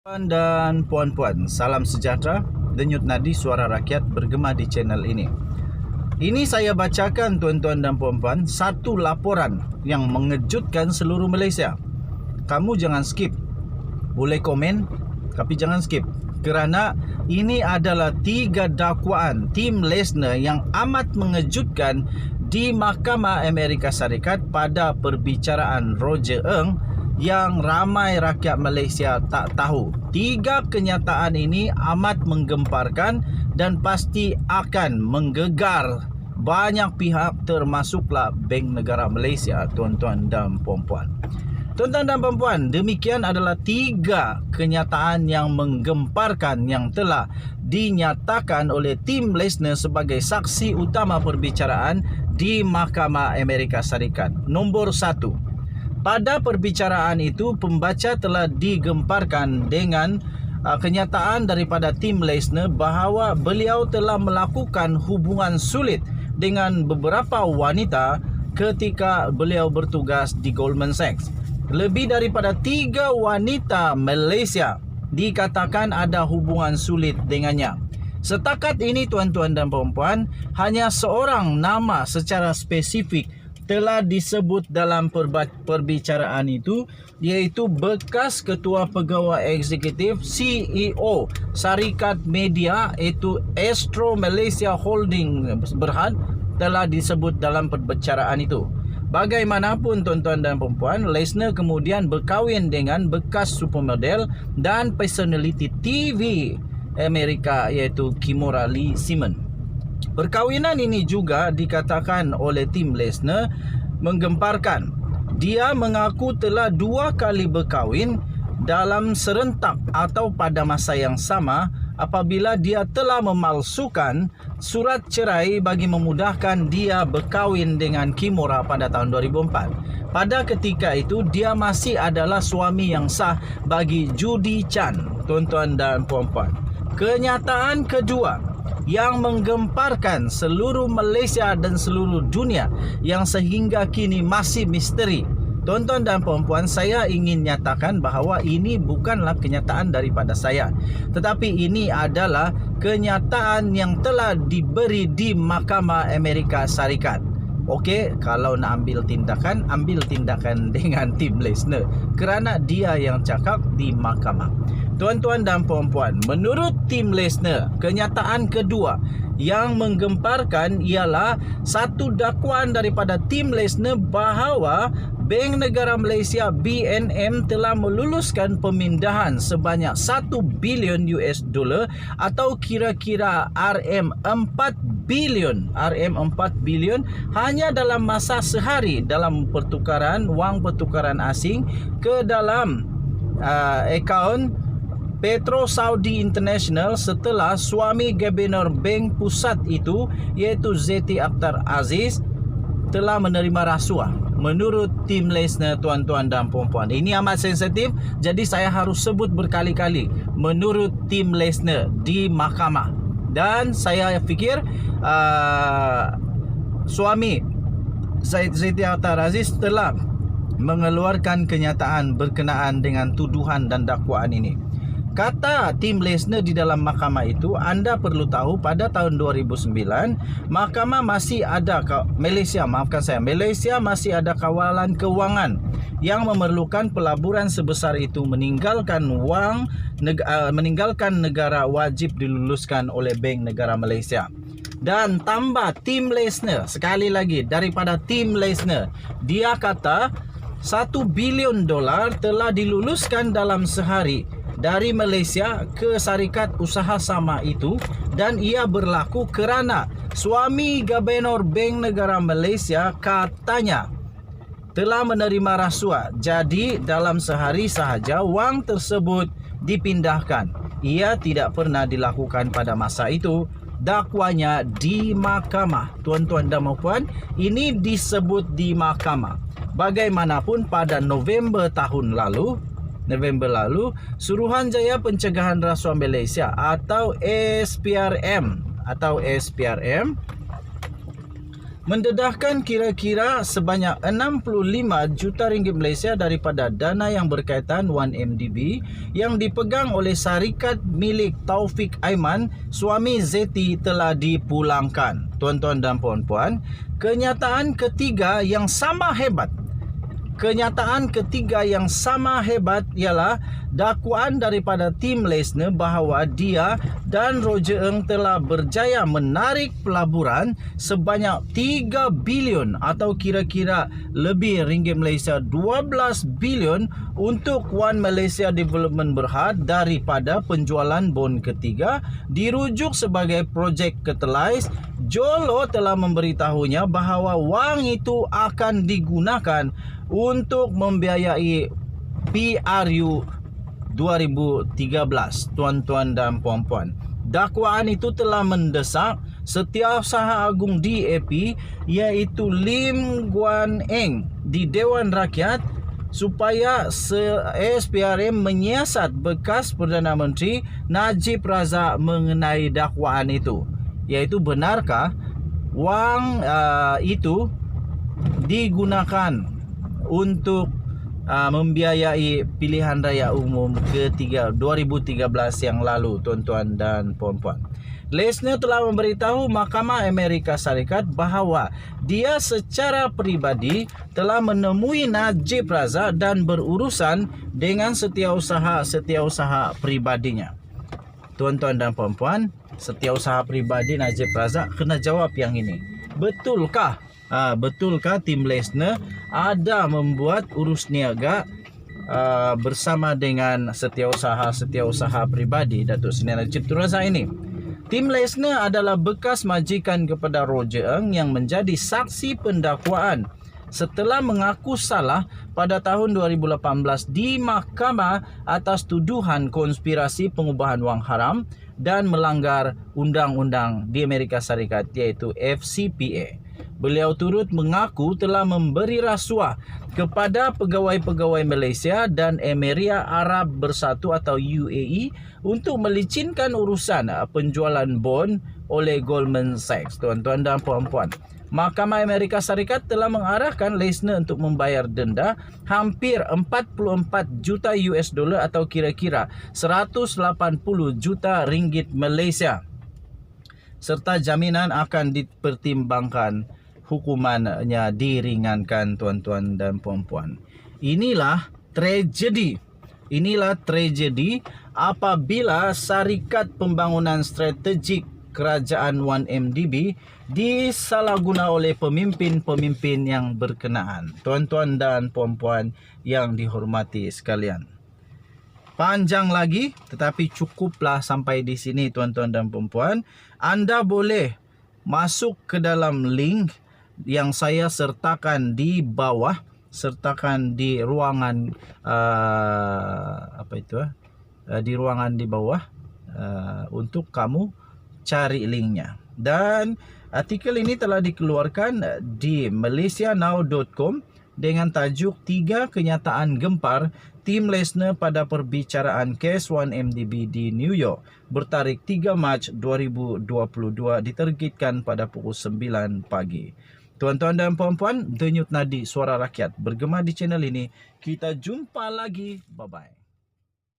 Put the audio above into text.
Tuan dan puan-puan, salam sejahtera. Denyut nadi suara rakyat bergema di channel ini. Ini saya bacakan tuan-tuan dan puan-puan satu laporan yang mengejutkan seluruh Malaysia. Kamu jangan skip. Boleh komen, tapi jangan skip. Kerana ini adalah 3 dakwaan Tim Lesner yang amat mengejutkan di Mahkamah Amerika Syarikat pada perbicaraan Roger Ng yang ramai rakyat Malaysia tak tahu. 3 kenyataan ini amat menggemparkan dan pasti akan menggegar banyak pihak, termasuklah Bank Negara Malaysia, tuan-tuan dan puan-puan. Tuan-tuan dan puan-puan, demikian adalah 3 kenyataan yang menggemparkan yang telah dinyatakan oleh Tim Lesner sebagai saksi utama perbicaraan di Mahkamah Amerika Syarikat. Nombor 1. Pada perbicaraan itu, pembaca telah digemparkan dengan kenyataan daripada Tim Lesner bahawa beliau telah melakukan hubungan sulit dengan beberapa wanita ketika beliau bertugas di Goldman Sachs. Lebih daripada 3 wanita Malaysia dikatakan ada hubungan sulit dengannya. Setakat ini tuan-tuan dan puan-puan, hanya seorang nama secara spesifik telah disebut dalam perbicaraan itu, iaitu bekas Ketua Pegawai Eksekutif CEO Syarikat Media iaitu Astro Malaysia Holding Berhad telah disebut dalam perbicaraan itu. Bagaimanapun tuan-tuan dan puan-puan, Lesner kemudian berkahwin dengan bekas supermodel dan personality TV Amerika iaitu Kimora Lee Simmons. Perkahwinan ini juga dikatakan oleh Tim Lesner menggemparkan. Dia mengaku telah 2 kali berkahwin dalam serentak atau pada masa yang sama apabila dia telah memalsukan surat cerai bagi memudahkan dia berkahwin dengan Kimora pada tahun 2004. Pada ketika itu, dia masih adalah suami yang sah bagi Judy Chan, tuan-tuan dan puan-puan. Kenyataan kedua yang menggemparkan seluruh Malaysia dan seluruh dunia yang sehingga kini masih misteri. Tuan-tuan dan puan-puan, saya ingin nyatakan bahawa ini bukanlah kenyataan daripada saya, tetapi ini adalah kenyataan yang telah diberi di Mahkamah Amerika Syarikat. Okey, kalau nak ambil tindakan dengan Tim Lesner kerana dia yang cakap di mahkamah. Tuan-tuan dan puan-puan, menurut Tim Lesner, kenyataan kedua yang menggemparkan ialah satu dakwaan daripada Tim Lesner bahawa Bank Negara Malaysia BNM telah meluluskan pemindahan sebanyak 1 bilion US dollar atau kira-kira RM4 bilion hanya dalam masa sehari dalam pertukaran wang pertukaran asing ke dalam akaun Petro Saudi International setelah suami Gubernur Bank Pusat itu iaitu Zeti Akhtar Aziz telah menerima rasuah. Menurut Tim Lesner, tuan-tuan dan puan-puan, ini amat sensitif, jadi saya harus sebut berkali-kali menurut Tim Lesner di mahkamah. Dan saya fikir suami Zeti Akhtar Aziz telah mengeluarkan kenyataan berkenaan dengan tuduhan dan dakwaan ini. Kata Tim Lesner di dalam mahkamah itu, anda perlu tahu pada tahun 2009 mahkamah masih ada Malaysia masih ada kawalan kewangan yang memerlukan pelaburan sebesar itu meninggalkan negara wajib diluluskan oleh Bank Negara Malaysia. Dan tambah Tim Lesner, sekali lagi daripada Tim Lesner, dia kata 1 bilion dolar telah diluluskan dalam sehari dari Malaysia ke syarikat usaha sama itu, dan ia berlaku kerana suami Gubernur Bank Negara Malaysia katanya telah menerima rasuah. Jadi dalam sehari sahaja wang tersebut dipindahkan. Ia tidak pernah dilakukan pada masa itu. Dakwanya di mahkamah. Tuan-tuan dan puan, ini disebut di mahkamah. Bagaimanapun pada November lalu, Suruhanjaya Pencegahan Rasuah Malaysia atau SPRM mendedahkan kira-kira sebanyak 65 juta ringgit Malaysia daripada dana yang berkaitan 1MDB yang dipegang oleh syarikat milik Taufik Aiman, suami Zeti, telah dipulangkan. Tuan-tuan dan puan-puan, kenyataan ketiga yang sama hebat ialah dakwaan daripada tim Lesner bahawa dia dan Roger Ng telah berjaya menarik pelaburan sebanyak 3 bilion atau kira-kira lebih ringgit Malaysia 12 bilion untuk One Malaysia Development Berhad daripada penjualan bon ketiga dirujuk sebagai projek Catalyze. Jolo telah memberitahunya bahawa wang itu akan digunakan untuk membiayai PRU 2013. Tuan-tuan dan puan-puan, dakwaan itu telah mendesak Setiausaha Agung DAP iaitu Lim Guan Eng di Dewan Rakyat supaya SPRM menyiasat bekas Perdana Menteri Najib Razak mengenai dakwaan itu, iaitu benarkah wang itu digunakan untuk membiayai pilihan raya umum ke-2013 yang lalu, tuan-tuan dan puan-puan. Lesner telah memberitahu Mahkamah Amerika Syarikat bahawa dia secara peribadi telah menemui Najib Razak dan berurusan dengan setiausaha pribadinya. Tuan-tuan dan puan-puan, setiausaha pribadi Najib Razak kena jawab yang ini. Betulkah tim Lesner ada membuat urus niaga bersama dengan setiausaha pribadi Datuk Seri Najib Tun Razak ini? Tim Lesner adalah bekas majikan kepada Roger Ng yang menjadi saksi pendakwaan setelah mengaku salah pada tahun 2018 di mahkamah atas tuduhan konspirasi pengubahan wang haram dan melanggar undang-undang di Amerika Syarikat iaitu FCPA. Beliau turut mengaku telah memberi rasuah kepada pegawai-pegawai Malaysia dan Emirat Arab Bersatu atau UAE untuk melicinkan urusan penjualan bon oleh Goldman Sachs. Tuan-tuan dan puan-puan, Mahkamah Amerika Syarikat telah mengarahkan Lesner untuk membayar denda hampir 44 juta US dollar atau kira-kira 180 juta ringgit Malaysia, serta jaminan akan dipertimbangkan hukumannya diringankan. Tuan-tuan dan puan-puan, inilah tragedi apabila Syarikat Pembangunan Strategik Kerajaan 1MDB disalahguna oleh pemimpin-pemimpin yang berkenaan. Tuan-tuan dan puan-puan yang dihormati sekalian, panjang lagi tetapi cukuplah sampai di sini. Tuan-tuan dan puan-puan, anda boleh masuk ke dalam link yang saya sertakan di bawah, di ruangan di ruangan di bawah untuk kamu cari linknya. Dan artikel ini telah dikeluarkan di malaysianow.com dengan tajuk 3 kenyataan gempar tim Lesner pada perbicaraan kes 1MDB di New York bertarikh 3 Mac 2022 diterbitkan pada pukul 9 pagi. Tuan-tuan dan puan-puan, Denyut Nadi Suara Rakyat bergema di channel ini. Kita jumpa lagi. Bye-bye.